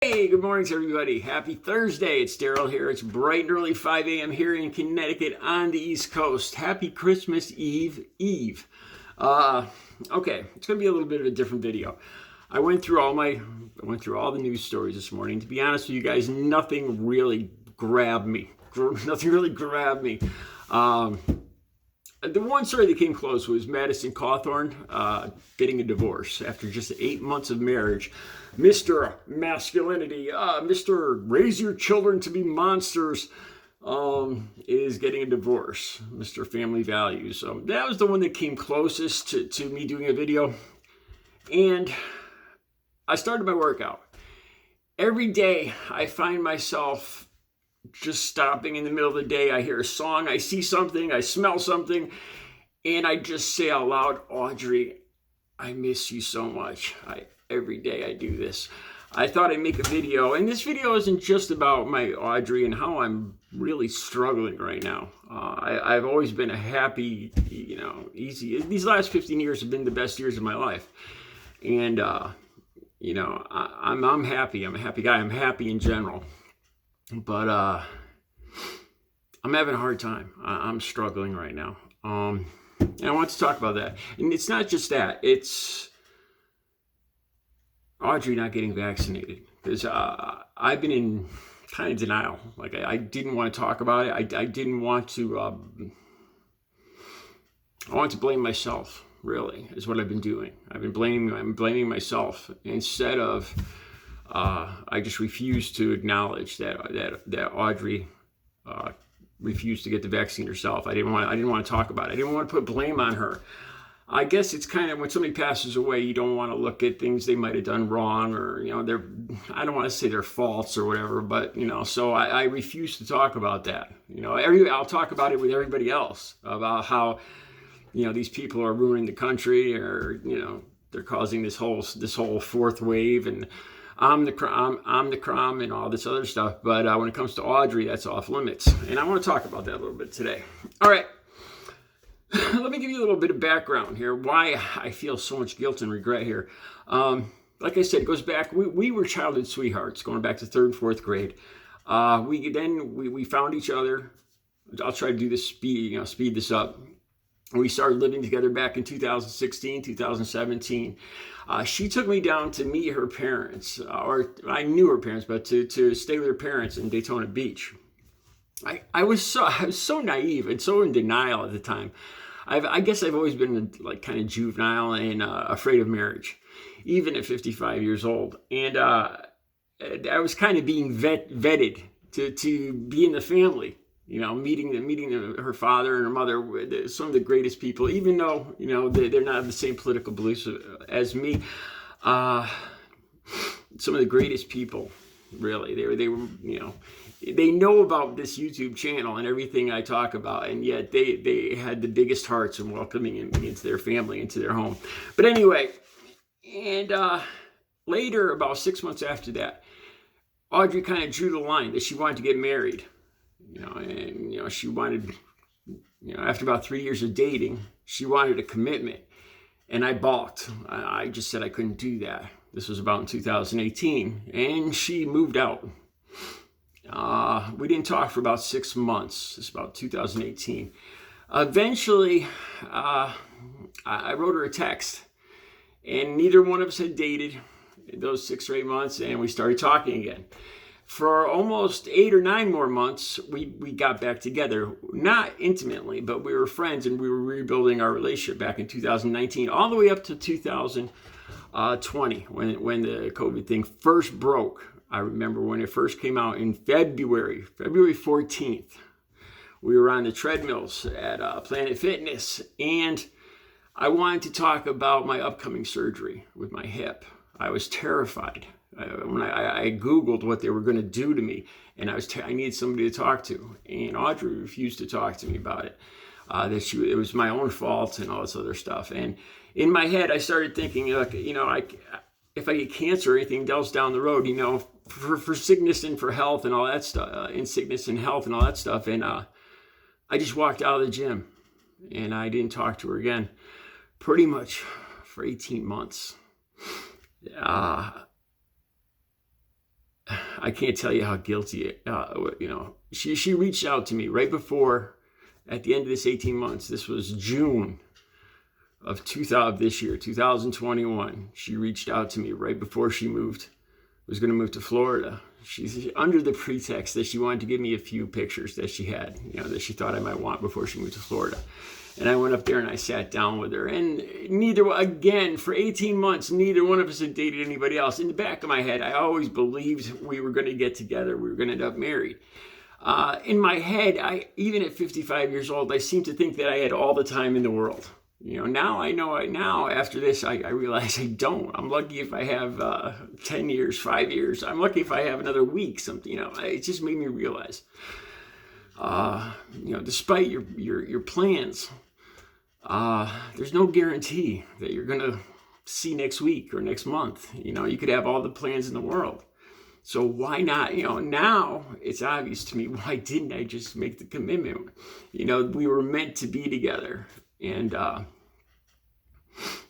Hey, good morning to everybody. Happy Thursday. It's Daryl here. It's bright and early 5 a.m. here in Connecticut on the East Coast. Happy Christmas Eve. Okay, it's going to be a little bit of a different video. I went through all the news stories this morning. To be honest with you guys, nothing really grabbed me. The one story that came close was Madison Cawthorn getting a divorce after just 8 months of marriage. Mr. Masculinity, Mr. Raise Your Children to Be Monsters, is getting a divorce. Mr. Family Values. That was the one that came closest to me doing a video. And I started my workout. Every day I find myself just stopping in the middle of the day. I hear a song, I see something, I smell something, and I just say out loud, Audrey, I miss you so much. Every day I do this. I thought I'd make a video, and this video isn't just about my Audrey and how I'm really struggling right now. I've always been a happy, easy. These last 15 years have been the best years of my life, and I'm happy. I'm a happy guy. I'm happy in general. But I'm having a hard time. I'm struggling right now. And I want to talk about that. And it's not just that. It's Audrey not getting vaccinated. Because I've been in kind of denial. Like, I didn't want to talk about it. I didn't want to... I want to blame myself, really, is what I've been doing. I'm blaming myself instead of... I just refused to acknowledge that Audrey refused to get the vaccine herself. I didn't want to talk about it. I didn't want to put blame on her. I guess it's kind of when somebody passes away, you don't want to look at things they might have done wrong, or I don't want to say they're faults or whatever, but so I refuse to talk about that. I'll talk about it with everybody else about how these people are ruining the country, or they're causing this whole fourth wave, and I'm the crime and all this other stuff. But when it comes to Audrey, that's off limits. And I want to talk about that a little bit today. All right. Let me give you a little bit of background here, why I feel so much guilt and regret here. Like I said, it goes back. We were childhood sweethearts going back to third and fourth grade. We found each other. I'll try to do this speed this up. We started living together back in 2016, 2017. She took me down to meet her parents, or I knew her parents, but to stay with her parents in Daytona Beach. I was so naive and so in denial at the time. I guess I've always been like kind of juvenile and afraid of marriage, even at 55 years old. And I was kind of being vetted to be in the family. Meeting her father and her mother, some of the greatest people, even though, they're not of the same political beliefs as me. Some of the greatest people, really. They were, they know about this YouTube channel and everything I talk about, and yet they had the biggest hearts in welcoming me into their family, into their home. But anyway, and later, about 6 months after that, Audrey kind of drew the line that she wanted to get married. She wanted, after about 3 years of dating, she wanted a commitment. And I balked. I just said I couldn't do that. This was about in 2018. And she moved out. We didn't talk for about 6 months. It's about 2018. Eventually, I wrote her a text. And neither one of us had dated those 6 or 8 months. And we started talking again. For almost 8 or 9 more months, we got back together. Not intimately, but we were friends, and we were rebuilding our relationship back in 2019, all the way up to 2020, when the COVID thing first broke. I remember when it first came out in February 14th. We were on the treadmills at Planet Fitness, and I wanted to talk about my upcoming surgery with my hip. I was terrified. When I Googled what they were going to do to me, and I needed somebody to talk to, and Audrey refused to talk to me about it. It was my own fault and all this other stuff. And in my head, I started thinking, look, if I get cancer or anything else down the road, for sickness and for health and all that stuff, in sickness and health and all that stuff. And I just walked out of the gym, and I didn't talk to her again, pretty much for 18 months. I can't tell you how guilty, she reached out to me right before, at the end of this 18 months, this was June of this year, 2021. She reached out to me right before she was going to move to Florida. She's under the pretext that she wanted to give me a few pictures that she had, that she thought I might want before she moved to Florida. And I went up there and I sat down with her. And for 18 months, neither one of us had dated anybody else. In the back of my head, I always believed we were going to get together. We were going to end up married. In my head, even at 55 years old, I seemed to think that I had all the time in the world. Now I know. Now after this, I realize I don't. I'm lucky if I have 10 years, 5 years. I'm lucky if I have another week. Something. It just made me realize. Despite your plans, there's no guarantee that you're gonna see next week or next month. You could have all the plans in the world. So why not? Now it's obvious to me. Why didn't I just make the commitment? We were meant to be together. And, all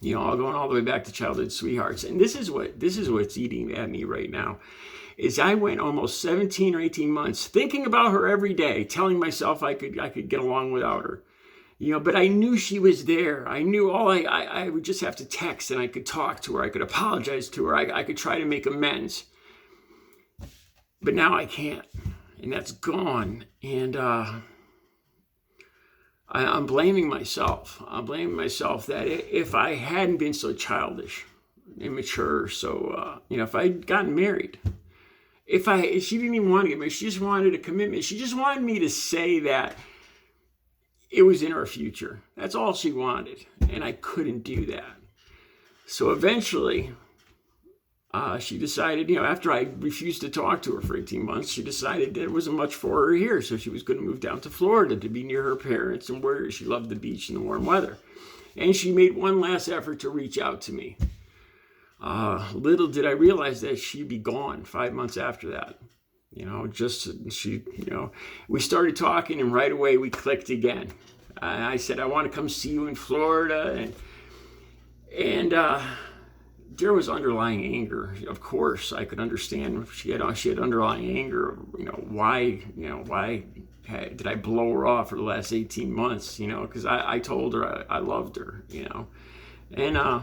going all the way back to childhood sweethearts. And this is what's eating at me right now, is I went almost 17 or 18 months thinking about her every day, telling myself I could get along without her. But I knew she was there. I knew I would just have to text and I could talk to her. I could apologize to her. I could try to make amends. But now I can't. And that's gone. And, I'm blaming myself. I'm blaming myself that if I hadn't been so childish, immature, if I'd gotten married, if she didn't even want to get married, she just wanted a commitment. She just wanted me to say that it was in our future. That's all she wanted. And I couldn't do that. So eventually, she decided, after I refused to talk to her for 18 months, she decided there wasn't much for her here. So she was going to move down to Florida to be near her parents and where she loved the beach and the warm weather. And she made one last effort to reach out to me. Little did I realize that she'd be gone 5 months after that. We started talking and right away we clicked again. I said, I want to come see you in Florida. And there was underlying anger. Of course, I could understand she had underlying anger. Why did I blow her off for the last 18 months? Because I told her I loved her. And I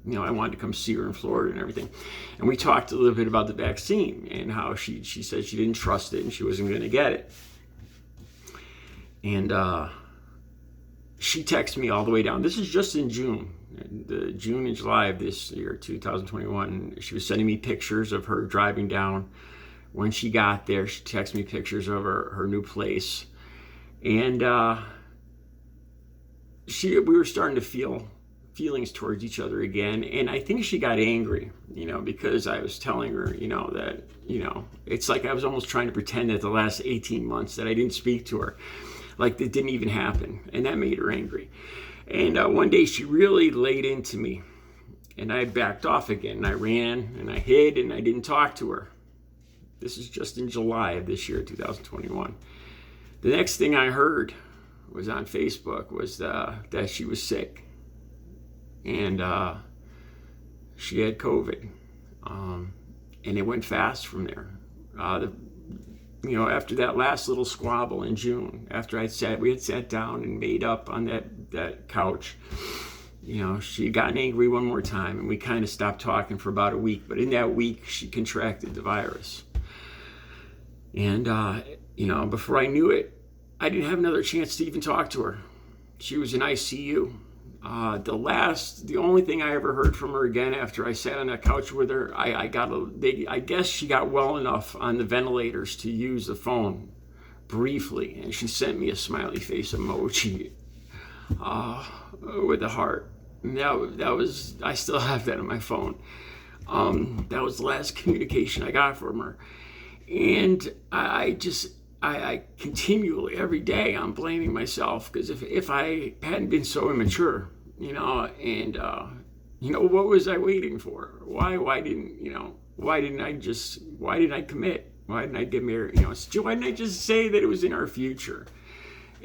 wanted to come see her in Florida and everything. And we talked a little bit about the vaccine and how she said she didn't trust it and she wasn't going to get it. And she texted me all the way down. This is just in June. The June and July of this year, 2021, she was sending me pictures of her driving down. When she got there, she texted me pictures of her new place. And we were starting to feel feelings towards each other again. And I think she got angry, because I was telling her, that, it's like I was almost trying to pretend that the last 18 months that I didn't speak to her, like it didn't even happen. And that made her angry. And one day she really laid into me and I backed off again and I ran and I hid and I didn't talk to her. This is just in July of this year, 2021. The next thing I heard was on Facebook was that she was sick and she had COVID. And it went fast from there. After that last little squabble in June, after we had sat down and made up on that couch, she had gotten angry one more time and we kind of stopped talking for about a week. But in that week, she contracted the virus. And, before I knew it, I didn't have another chance to even talk to her. She was in ICU. The only thing I ever heard from her again after I sat on that couch with her, I guess she got well enough on the ventilators to use the phone briefly, and she sent me a smiley face emoji with a heart. And that was, I still have that on my phone. That was the last communication I got from her. And I continually, every day, I'm blaming myself, because if I hadn't been so immature, what was I waiting for? Why didn't I commit? Why didn't I get married? Why didn't I just say that it was in our future?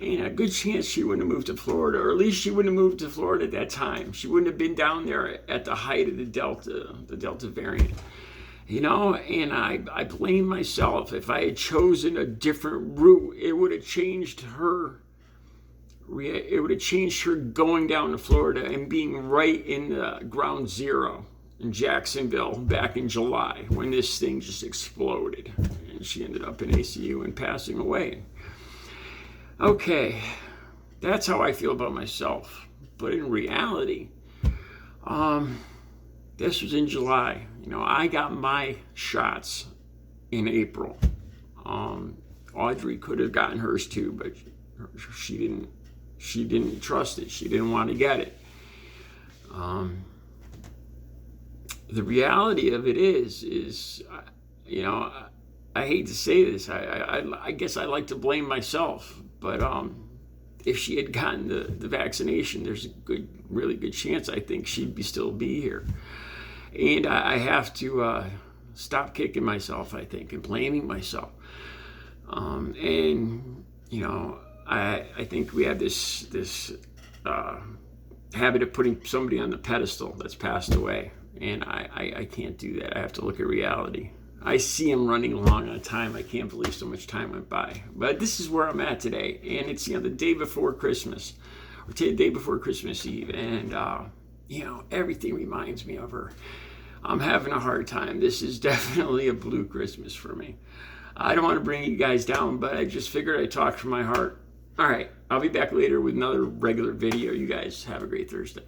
And a good chance she wouldn't have moved to Florida, or at least she wouldn't have moved to Florida at that time. She wouldn't have been down there at the height of the Delta variant. and I blame myself. If I had chosen a different route, it would have changed her. It would have changed her going down to Florida and being right in the ground zero in Jacksonville back in July when this thing just exploded. And she ended up in ACU and passing away. Okay, that's how I feel about myself. But in reality, this was in July. I got my shots in April. Audrey could have gotten hers too, but she didn't. She didn't trust it. She didn't want to get it. The reality of it is, I hate to say this. I guess I like to blame myself, but if she had gotten the vaccination, there's a really good chance I think she'd still be here. And I have to stop kicking myself, I think, and blaming myself. I think we have this habit of putting somebody on the pedestal that's passed away, and I can't do that. I have to look at reality. I see him running along on time. I can't believe so much time went by. But this is where I'm at today, and it's the day before Christmas, or the day before Christmas Eve, and everything reminds me of her. I'm having a hard time. This is definitely a blue Christmas for me. I don't want to bring you guys down, but I just figured I'd talk from my heart. All right, I'll be back later with another regular video. You guys have a great Thursday.